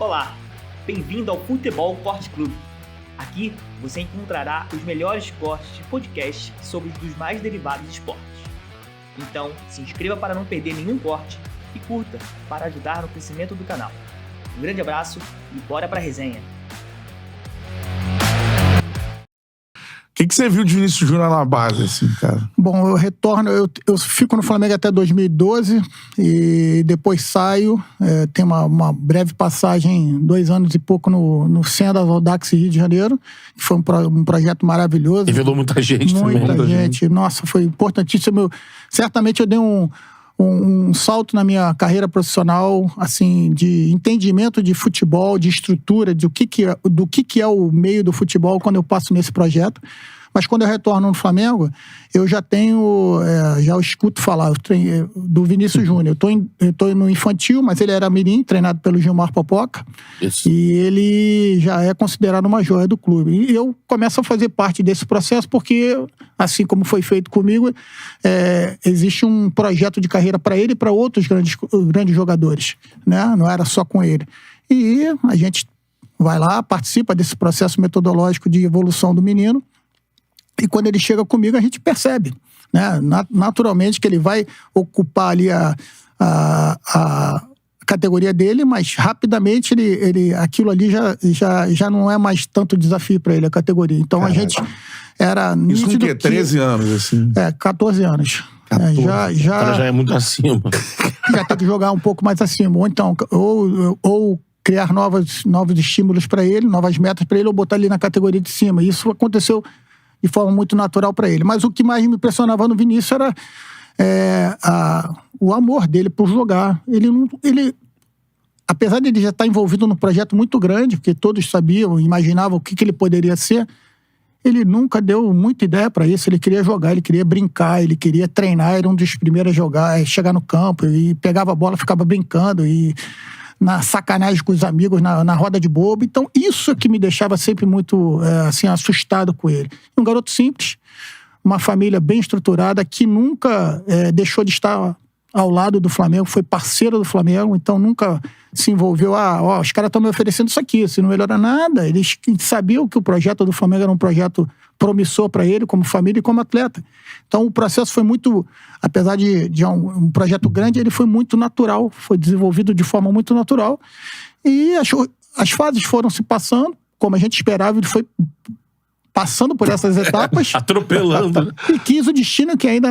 Olá, bem-vindo ao Futebol Corte Clube. Aqui você encontrará os melhores cortes de podcast sobre os dos mais derivados esportes. Então, se inscreva para não perder nenhum corte e curta para ajudar no crescimento do canal. Um grande abraço e bora pra resenha. O que você viu de Vinícius Júnior na base, assim, cara? Bom, eu retorno, eu fico no Flamengo até 2012 e depois saio. Tem uma breve passagem, 2 anos e pouco no Senna da Valdax, Rio de Janeiro, que foi um projeto maravilhoso. Revelou muita gente também. Muita gente. Nossa, foi importantíssimo. Certamente eu dei um salto na minha carreira profissional, assim, de entendimento de futebol, de estrutura, do que é o meio do futebol quando eu passo nesse projeto. Mas quando eu retorno no Flamengo, eu já tenho, já escuto falar do Vinícius Júnior. Eu tô no infantil, mas ele era mirim, treinado pelo Gilmar Popoca. Isso. E ele já é considerado uma joia do clube. E eu começo a fazer parte desse processo porque, assim como foi feito comigo, existe um projeto de carreira para ele e para outros grandes jogadores, né? Não era só com ele. E a gente vai lá, participa desse processo metodológico de evolução do menino. E quando ele chega comigo, a gente percebe, né? Naturalmente que ele vai ocupar ali a categoria dele, mas rapidamente aquilo ali já não é mais tanto desafio para ele, a categoria. Então, Caraca. A gente era... Isso com o quê? 13 anos, assim? 14 anos. 14. Já é muito acima. Já tem que jogar um pouco mais acima. Ou então, ou criar novos estímulos para ele, novas metas para ele, ou botar ele na categoria de cima. Isso aconteceu de forma muito natural para ele. Mas o que mais me impressionava no Vinícius era o amor dele por jogar. Ele, apesar de ele já estar envolvido num projeto muito grande, porque todos sabiam, imaginavam o que ele poderia ser, ele nunca deu muita ideia para isso. Ele queria jogar, ele queria brincar, ele queria treinar, era um dos primeiros a jogar, chegar no campo e pegava a bola, ficava brincando e na sacanagem com os amigos, na roda de bobo. Então, isso é que me deixava sempre muito, assim, assustado com ele. Um garoto simples, uma família bem estruturada, que nunca deixou de estar ao lado do Flamengo, foi parceiro do Flamengo, então nunca se envolveu, os caras estão me oferecendo isso aqui, se não melhora nada. Eles sabiam que o projeto do Flamengo era um projeto promissor para ele, como família e como atleta. Então o processo foi muito, apesar de um projeto grande, ele foi muito natural, foi desenvolvido de forma muito natural, e as fases foram se passando, como a gente esperava, ele foi passando por essas etapas. Atropelando. E quis o destino que ainda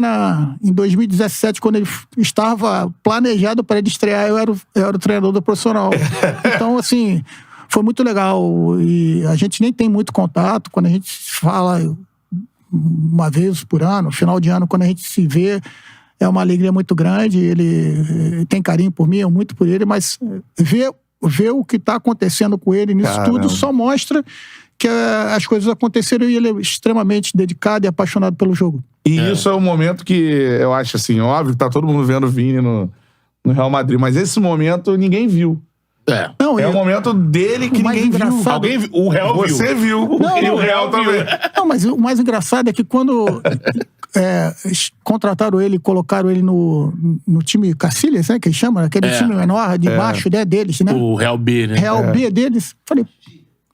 em 2017, quando ele estava planejado para ele estrear, eu era o treinador do profissional. Então, assim, foi muito legal. E a gente nem tem muito contato. Quando a gente fala uma vez por ano, final de ano, quando a gente se vê, é uma alegria muito grande. Ele tem carinho por mim, eu muito por ele, mas ver o que está acontecendo com ele nisso tudo só mostra que as coisas aconteceram e ele é extremamente dedicado e apaixonado pelo jogo. E isso é um momento que eu acho assim, óbvio que tá todo mundo vendo o Vini no Real Madrid, mas esse momento ninguém viu. Não, o momento dele que ninguém viu. Alguém viu. O Real viu. Você viu. E o Real também. Não, mas o mais engraçado é que quando contrataram ele, colocaram ele no time Cacilhas, né, que eles chamam, aquele time menor, de baixo, né, deles, né? O Real B, né? Real B deles. Falei,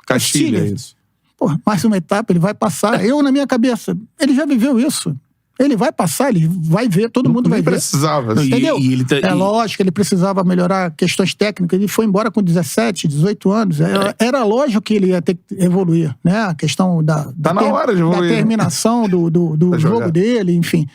Castilha, isso. Pô, mais uma etapa, ele vai passar. Eu, na minha cabeça, ele já viveu isso. Ele vai passar, ele vai ver, todo mundo vai ver. Precisava. Entendeu? É lógico, ele precisava melhorar questões técnicas. Ele foi embora com 17, 18 anos. Era lógico que ele ia ter que evoluir, né? A questão da terminação do jogo dele, enfim.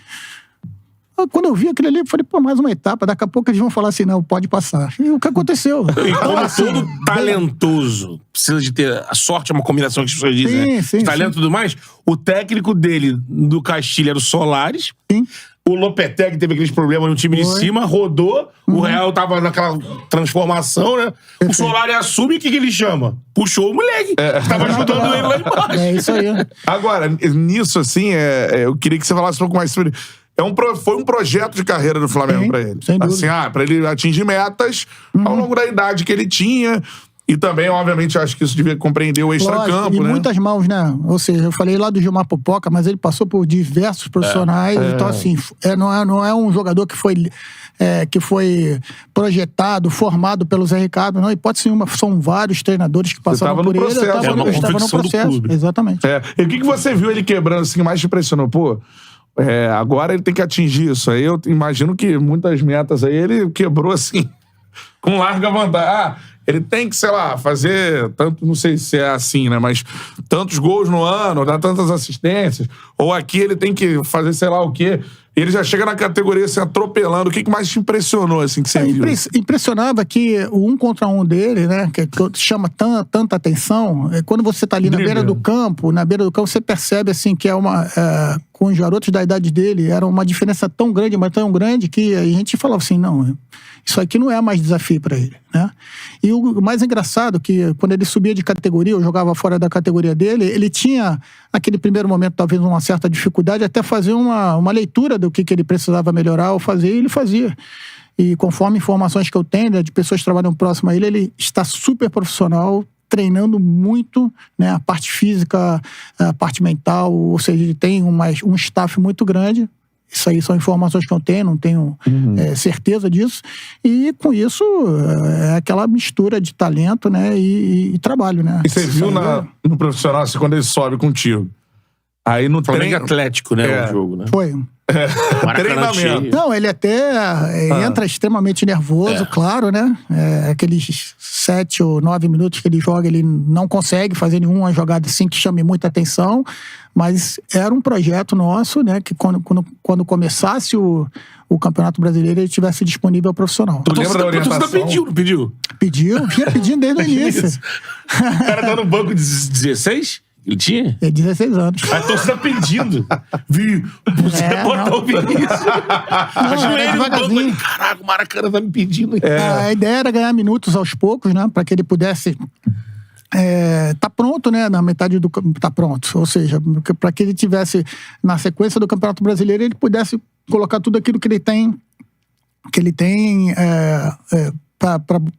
Quando eu vi aquilo ali, eu falei, mais uma etapa. Daqui a pouco eles vão falar assim, não, pode passar. E o que aconteceu? E como todo talentoso precisa de ter... A sorte é uma combinação que as pessoas dizem, né? Talento e tudo mais. O técnico dele, do Castilho, era o Solares. Sim. O Lopetegui teve aqueles problemas no time de cima, rodou. O Real tava naquela transformação, né? O Solari assume, o que ele chama? Puxou o moleque. Tava ajudando ele lá embaixo. É isso aí. Agora, nisso, assim, eu queria que você falasse um pouco mais sobre... Foi um projeto de carreira do Flamengo pra ele. Assim, pra ele atingir metas ao longo da idade que ele tinha. E também, obviamente, acho que isso devia compreender o extracampo, né? E muitas mãos, né? Ou seja, eu falei lá do Gilmar Popoca, mas ele passou por diversos profissionais. Então, assim, não é um jogador que foi que foi projetado, formado pelo Zé Ricardo. Não, hipótese nenhuma, são vários treinadores que passaram por ele. Eu estava no processo. Exatamente. E o que você viu ele quebrando, assim, que mais te impressionou? Pô, agora ele tem que atingir isso. Aí eu imagino que muitas metas aí ele quebrou, assim, com larga vantagem. Ele tem que, sei lá, fazer tanto, não sei se é assim, né? Mas tantos gols no ano, dar tantas assistências. Ou aqui ele tem que fazer sei lá o quê. Ele já chega na categoria assim, atropelando. O que mais te impressionou, assim, que você viu? Impressionava que o 1 contra 1 dele, né? Que chama tanta atenção. Quando você tá ali na beira do campo, você percebe, assim, que com os garotos da idade dele, era uma diferença tão grande, mas tão grande, que a gente falava assim, não, isso aqui não é mais desafio para ele, né? E o mais engraçado que quando ele subia de categoria, ou jogava fora da categoria dele, ele tinha, naquele primeiro momento, talvez uma certa dificuldade, até fazer uma leitura do que ele precisava melhorar ou fazer, e ele fazia. E conforme informações que eu tenho, né, de pessoas que trabalham próximo a ele, ele está super profissional, treinando muito, né, a parte física, a parte mental, ou seja, ele tem um staff muito grande. Isso aí são informações que eu tenho, não tenho certeza disso. E com isso, é aquela mistura de talento, né, e trabalho, né? E você viu no profissional, assim, quando ele sobe contigo? Aí no treino Atlético, né, o jogo, né? Foi. Treinamento. Não, ele até entra extremamente nervoso, claro, né? Aqueles 7 ou 9 minutos que ele joga, ele não consegue fazer nenhuma jogada assim que chame muita atenção, mas era um projeto nosso, né? Que quando começasse o Campeonato Brasileiro, ele estivesse disponível ao profissional. Tu lembra da orientação? Pediu? Vinha pedindo desde o início. O cara tá no banco de 16? Ele tinha? 16 anos. A torcida pedindo. Você botou o Vinícius. Imagina ele no banco ali. Caraca, o Maracanã tá me pedindo. A ideia era ganhar minutos aos poucos, né? Pra que ele pudesse tá pronto, né? Na metade do... Tá pronto. Ou seja, pra que ele tivesse, na sequência do Campeonato Brasileiro, ele pudesse colocar tudo aquilo que ele tem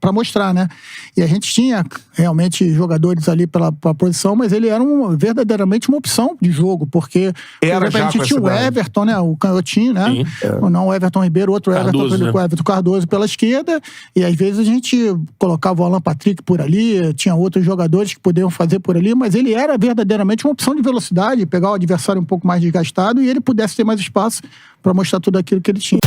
para mostrar, né? E a gente tinha realmente jogadores ali pela posição, mas ele era verdadeiramente uma opção de jogo, porque a gente tinha o Everton, né? O canhotinho, né? Não o Everton Ribeiro, outro Cardoso, Everton, né? O Everton Cardoso pela esquerda, e às vezes a gente colocava o Alan Patrick por ali, tinha outros jogadores que podiam fazer por ali, mas ele era verdadeiramente uma opção de velocidade, pegar o adversário um pouco mais desgastado e ele pudesse ter mais espaço para mostrar tudo aquilo que ele tinha.